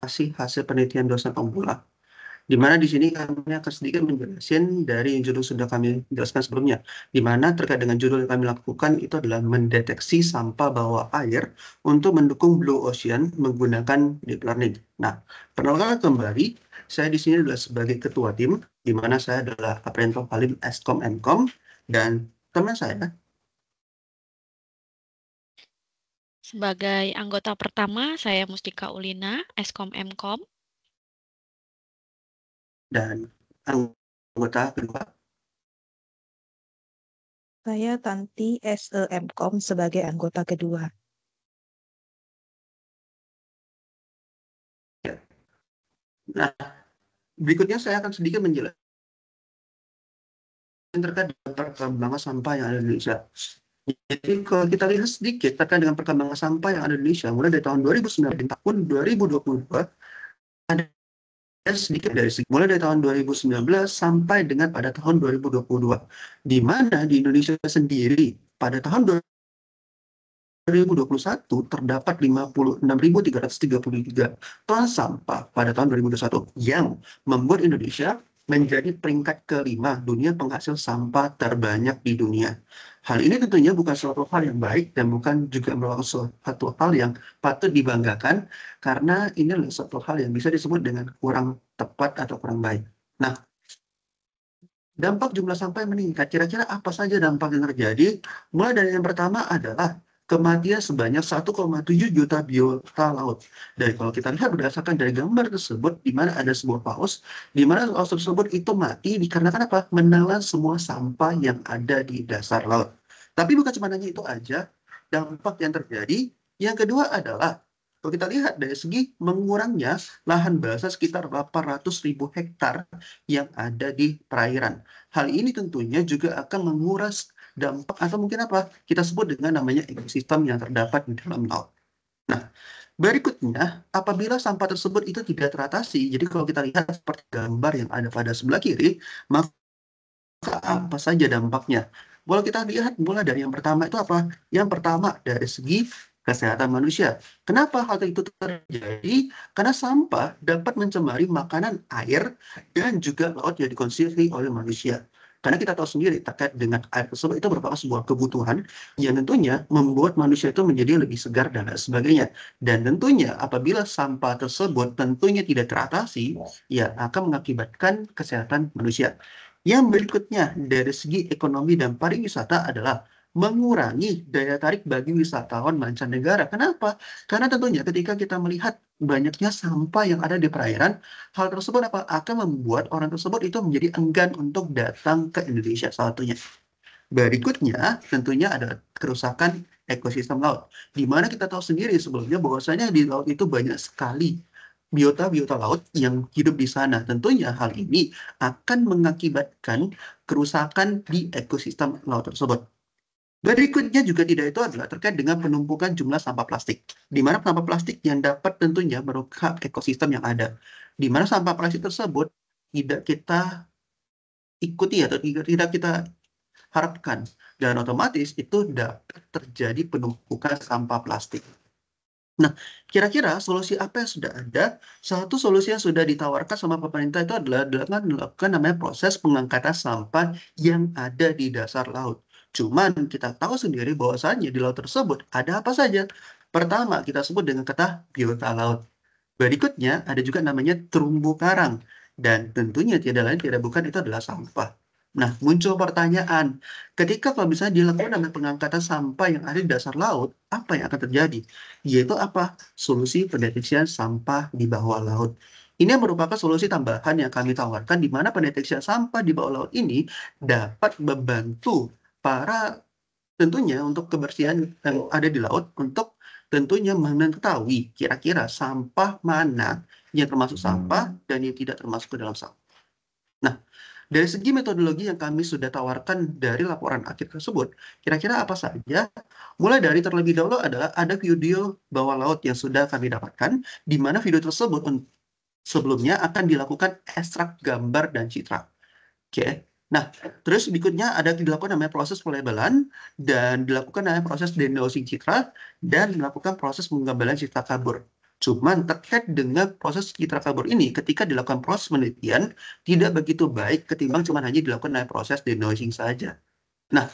kasih hasil penelitian dosen pemula. Di mana di sini kami akan sedikit menjelaskan dari judul sudah kami jelaskan sebelumnya, di mana terkait dengan judul yang kami lakukan itu adalah mendeteksi sampah bawah air untuk mendukung Blue Ocean menggunakan deep learning. Nah, perkenalkan kembali, saya di sini adalah sebagai ketua tim, di mana saya adalah Aprianto Halim Eskom Enkom, dan teman saya. Sebagai anggota pertama, saya Mustika Ulina, Eskom Mkom. Dan anggota kedua. Saya Tanti SEMkom sebagai anggota kedua. Nah, berikutnya saya akan sedikit menjelaskan terkait dengan perkembangan sampah yang ada di Indonesia. Jadi kalau kita lihat sedikit terkait dengan perkembangan sampah yang ada di Indonesia, mulai dari tahun 2009 dan tahun 2022, ada sedikit dari mulai dari tahun 2019 sampai dengan pada tahun 2022, di mana di Indonesia sendiri pada tahun 2021 terdapat 56.333 ton sampah pada tahun 2021 yang membuat Indonesia menjadi peringkat kelima dunia penghasil sampah terbanyak di dunia. Hal ini tentunya bukan suatu hal yang baik dan bukan juga merupakan suatu hal yang patut dibanggakan karena ini adalah suatu hal yang bisa disebut dengan kurang tepat atau kurang baik. Nah, dampak jumlah sampah yang meningkat, kira-kira apa saja dampak yang terjadi? Mulai dari yang pertama adalah kematian sebanyak 1,7 juta biota laut. Dan kalau kita lihat berdasarkan dari gambar tersebut, di mana ada sebuah paus, di mana paus tersebut itu mati dikarenakan apa? Menelan semua sampah yang ada di dasar laut. Tapi bukan cuma hanya itu aja, dampak yang terjadi. Yang kedua adalah, kalau kita lihat dari segi mengurangnya lahan basah sekitar 800.000 hektar yang ada di perairan. Hal ini tentunya juga akan menguras dampak atau mungkin apa kita sebut dengan namanya ekosistem yang terdapat di dalam laut. Nah, berikutnya apabila sampah tersebut itu tidak teratasi, jadi kalau kita lihat seperti gambar yang ada pada sebelah kiri, maka apa saja dampaknya? Boleh kita lihat mulai dari yang pertama itu apa? Yang pertama dari segi kesehatan manusia. Kenapa hal itu terjadi? Karena sampah dapat mencemari makanan, air, dan juga laut yang dikonsumsi oleh manusia. Karena kita tahu sendiri terkait dengan air tersebut itu merupakan sebuah kebutuhan yang tentunya membuat manusia itu menjadi lebih segar dan lain sebagainya. Dan tentunya apabila sampah tersebut tentunya tidak teratasi, ya akan mengakibatkan kesehatan manusia. Yang berikutnya dari segi ekonomi dan pariwisata adalah mengurangi daya tarik bagi wisatawan mancanegara. Kenapa? Karena tentunya ketika kita melihat banyaknya sampah yang ada di perairan, hal tersebut akan membuat orang tersebut itu menjadi enggan untuk datang ke Indonesia salah satunya. Berikutnya tentunya ada kerusakan ekosistem laut, di mana kita tahu sendiri sebelumnya bahwasanya di laut itu banyak sekali biota-biota laut yang hidup di sana. Tentunya hal ini akan mengakibatkan kerusakan di ekosistem laut tersebut. Berikutnya juga tidak itu adalah terkait dengan penumpukan jumlah sampah plastik, di mana sampah plastik yang dapat tentunya merusak ekosistem yang ada, di mana sampah plastik tersebut tidak kita ikuti atau tidak kita harapkan, dan otomatis itu dapat terjadi penumpukan sampah plastik. Nah, kira-kira solusi apa yang sudah ada? Satu solusi yang sudah ditawarkan sama pemerintah itu adalah dengan melakukan namanya proses pengangkatan sampah yang ada di dasar laut. Cuman kita tahu sendiri bahwasannya di laut tersebut ada apa saja. Pertama, kita sebut dengan kata biota laut. Berikutnya, ada juga namanya terumbu karang. Dan tentunya tidak lain tidak bukan itu adalah sampah. Nah, muncul pertanyaan, ketika kalau misalnya dilakukan namanya pengangkatan sampah yang ada di dasar laut, apa yang akan terjadi? Yaitu apa? Solusi pendeteksian sampah di bawah laut. Ini merupakan solusi tambahan yang kami tawarkan, di mana pendeteksian sampah di bawah laut ini dapat membantu para tentunya untuk kebersihan yang ada di laut untuk tentunya mengetahui kira-kira sampah mana yang termasuk sampah dan yang tidak termasuk ke dalam sampah. Nah, dari segi metodologi yang kami sudah tawarkan dari laporan akhir tersebut, kira-kira apa saja? Mulai dari terlebih dahulu adalah ada video bawah laut yang sudah kami dapatkan, di mana video tersebut sebelumnya akan dilakukan ekstrak gambar dan citra. Oke. Nah, terus berikutnya ada dilakukan namanya proses pelabelan dan dilakukan namanya proses denoising citra dan dilakukan proses penggambaran citra kabur. Cuman terkait dengan proses citra kabur ini, ketika dilakukan proses penelitian, tidak begitu baik ketimbang cuma hanya dilakukan namanya proses denoising saja. Nah,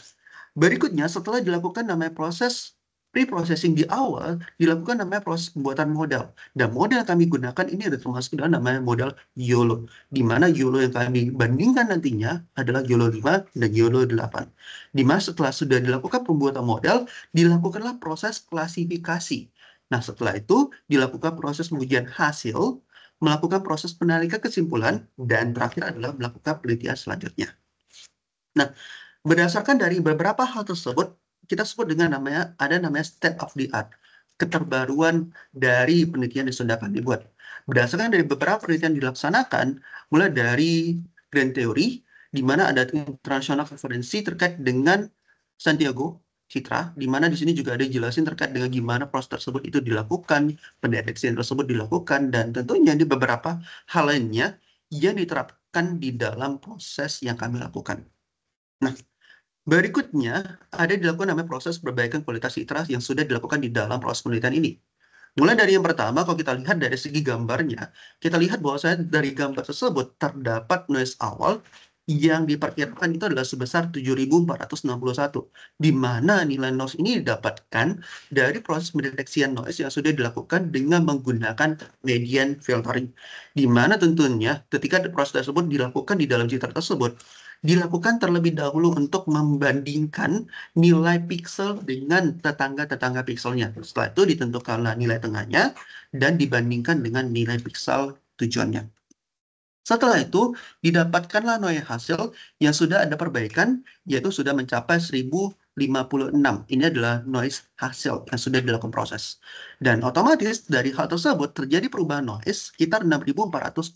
berikutnya setelah dilakukan namanya proses pre-processing di awal, dilakukan namanya proses pembuatan modal. Dan modal yang kami gunakan ini ada termasuk dalam namanya modal YOLO, di mana YOLO yang kami bandingkan nantinya adalah YOLO 5 dan YOLO 8. Di mana setelah sudah dilakukan pembuatan modal, dilakukanlah proses klasifikasi. Nah, setelah itu dilakukan proses pengujian hasil, melakukan proses penarikan kesimpulan, dan terakhir adalah melakukan penelitian selanjutnya. Nah, berdasarkan dari beberapa hal tersebut, kita sebut dengan ada namanya state of the art, keterbaruan dari penelitian yang sudah kami buat. Berdasarkan dari beberapa penelitian dilaksanakan, mulai dari grand theory, di mana ada international konferensi terkait dengan Santiago Citra, di mana di sini juga ada jelasin terkait dengan gimana proses tersebut itu dilakukan, pendeteksian tersebut dilakukan, dan tentunya di beberapa hal lainnya yang diterapkan di dalam proses yang kami lakukan. Nah, berikutnya ada dilakukan namanya proses perbaikan kualitas citra yang sudah dilakukan di dalam proses penelitian ini. Mulai dari yang pertama, kalau kita lihat dari segi gambarnya, kita lihat bahwasanya dari gambar tersebut terdapat noise awal yang diperkirakan itu adalah sebesar 7.461, di mana nilai noise ini didapatkan dari proses pendeteksian noise yang sudah dilakukan dengan menggunakan median filtering, di mana tentunya ketika proses tersebut dilakukan di dalam citra tersebut, dilakukan terlebih dahulu untuk membandingkan nilai pixel dengan tetangga-tetangga pixelnya. Setelah itu ditentukanlah nilai tengahnya dan dibandingkan dengan nilai pixel tujuannya. Setelah itu, didapatkanlah noise hasil yang sudah ada perbaikan, yaitu sudah mencapai 1056. Ini adalah noise hasil yang sudah dilakukan proses. Dan otomatis dari hal tersebut terjadi perubahan noise sekitar 6405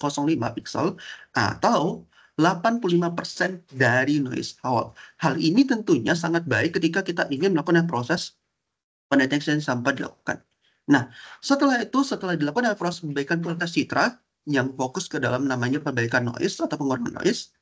pixel atau 85% dari noise awal. Hal ini tentunya sangat baik ketika kita ingin melakukan proses pendeteksian sampah dilakukan. Nah, setelah dilakukan proses perbaikan kualitas citra yang fokus ke dalam namanya perbaikan noise atau pengurangan noise,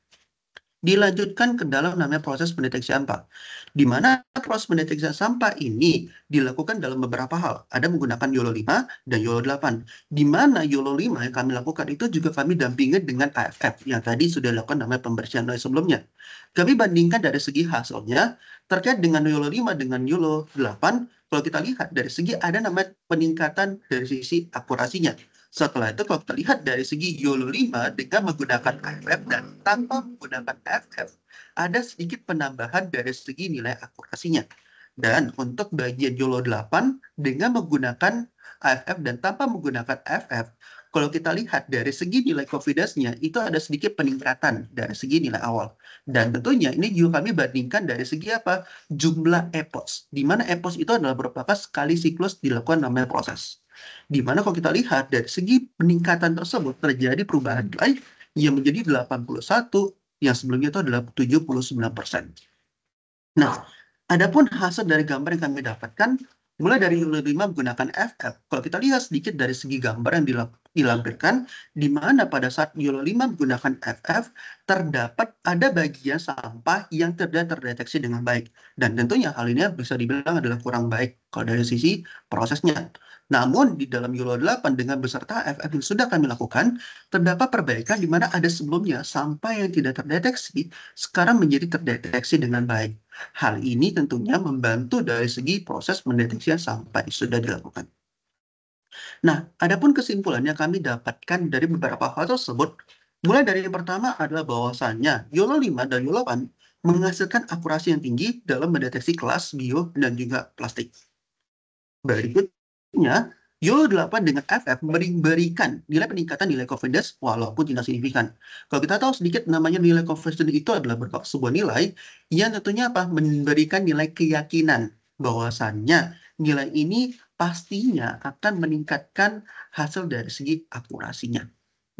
dilanjutkan ke dalam namanya proses pendeteksian sampah, di mana proses pendeteksian sampah ini dilakukan dalam beberapa hal. Ada menggunakan YOLO 5 dan YOLO 8, di mana YOLO 5 yang kami lakukan itu juga kami dampingi dengan AFF yang tadi sudah dilakukan namanya pembersihan noise sebelumnya. Kami bandingkan dari segi hasilnya terkait dengan YOLO 5 dengan YOLO 8, kalau kita lihat dari segi ada namanya peningkatan dari sisi akurasinya. Setelah itu kalau kita lihat dari segi YOLO 5 dengan menggunakan AFF dan tanpa menggunakan AFF, ada sedikit penambahan dari segi nilai akurasinya. Dan untuk bagian YOLO 8 dengan menggunakan AFF dan tanpa menggunakan AFF, kalau kita lihat dari segi nilai confidence-nya itu ada sedikit peningkatan dari segi nilai awal. Dan tentunya ini juga kami bandingkan dari segi apa? Jumlah epoch. Di mana epoch itu adalah merupakan sekali siklus dilakukan namanya proses. Di mana kalau kita lihat dari segi peningkatan tersebut terjadi perubahan nilai yang menjadi 81 yang sebelumnya itu adalah 79%. Nah, adapun hasil dari gambar yang kami dapatkan mulai dari YOLO 5 menggunakan FF. Kalau kita lihat sedikit dari segi gambar yang dilampirkan, di mana pada saat YOLO 5 menggunakan FF, terdapat ada bagian sampah yang tidak terdeteksi dengan baik. Dan tentunya hal ini bisa dibilang adalah kurang baik kalau dari sisi prosesnya. Namun di dalam YOLO 8 dengan beserta FF yang sudah kami lakukan, terdapat perbaikan di mana ada sebelumnya sampah yang tidak terdeteksi, sekarang menjadi terdeteksi dengan baik. Hal ini tentunya membantu dari segi proses pendeteksian sampah yang sudah dilakukan. Nah, adapun kesimpulan yang kami dapatkan dari beberapa hal tersebut, mulai dari yang pertama adalah bahwasannya YOLO 5 dan YOLO 8 menghasilkan akurasi yang tinggi dalam mendeteksi kelas bio dan juga plastik. Berikutnya, YOLO 8 dengan FF memberikan nilai peningkatan nilai confidence walaupun tidak signifikan. Kalau kita tahu sedikit namanya nilai confidence itu adalah sebuah nilai yang tentunya apa? Memberikan nilai keyakinan bahwasannya nilai ini pastinya akan meningkatkan hasil dari segi akurasinya.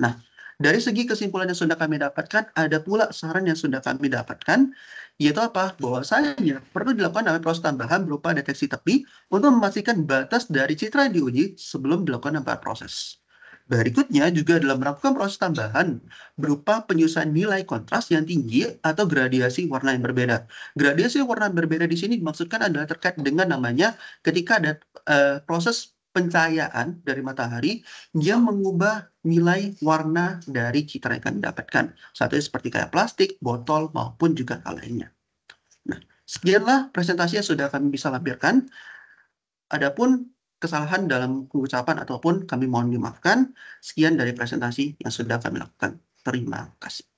Nah, dari segi kesimpulan yang sudah kami dapatkan, ada pula saran yang sudah kami dapatkan, yaitu apa? Bahwasanya perlu dilakukan namanya proses tambahan berupa deteksi tepi untuk memastikan batas dari citra yang diuji sebelum dilakukan namanya proses. Berikutnya juga dalam melakukan proses tambahan berupa penyusuan nilai kontras yang tinggi atau gradiasi warna yang berbeda. Gradiasi warna yang berbeda di sini dimaksudkan adalah terkait dengan namanya ketika ada proses pencahayaan dari matahari yang mengubah nilai warna dari citra yang kami dapatkan. Satunya seperti kayak plastik, botol, maupun juga hal lainnya. Nah, sekianlah presentasi yang sudah kami bisa lampirkan. Adapun kesalahan dalam pengucapan ataupun kami mohon dimaafkan. Sekian dari presentasi yang sudah kami lakukan. Terima kasih.